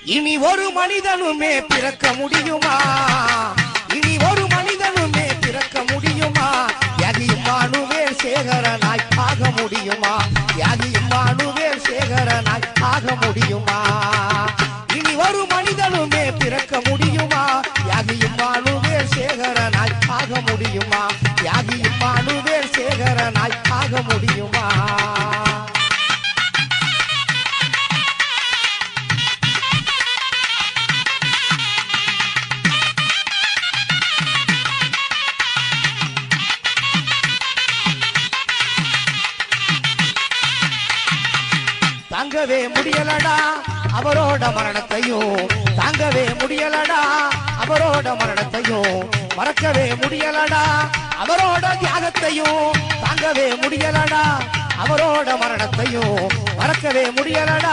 இனி ஒரு மனிதனுமே பிறக்க முடியுமா? இனி ஒரு மனிதனுமே பிறக்க முடியுமா? யாகி இம்மானுவேல் சேகரனாய் ஆக முடியுமா? யாகி இம்மானுவேல் சேகரனாய் ஆக முடியுமா? இனி ஒரு மனிதனுமே பிறக்க முடியுமா? யாகி இம்மானுவேல் சேகரனாய் ஆக முடியுமா? யாகி இம்மானுவேல் சேகரனாய் ஆக முடியுமா? தாங்கவே முடியலடா அவரோட மரணத்தையும், தாங்கவே முடியலடா அவரோட மரணத்தையும், மறக்கவே முடியலடா அவரோட தியாகத்தையும், தாங்கவே முடியலடா அவரோட மரணத்தையும், மறக்கவே முடியலடா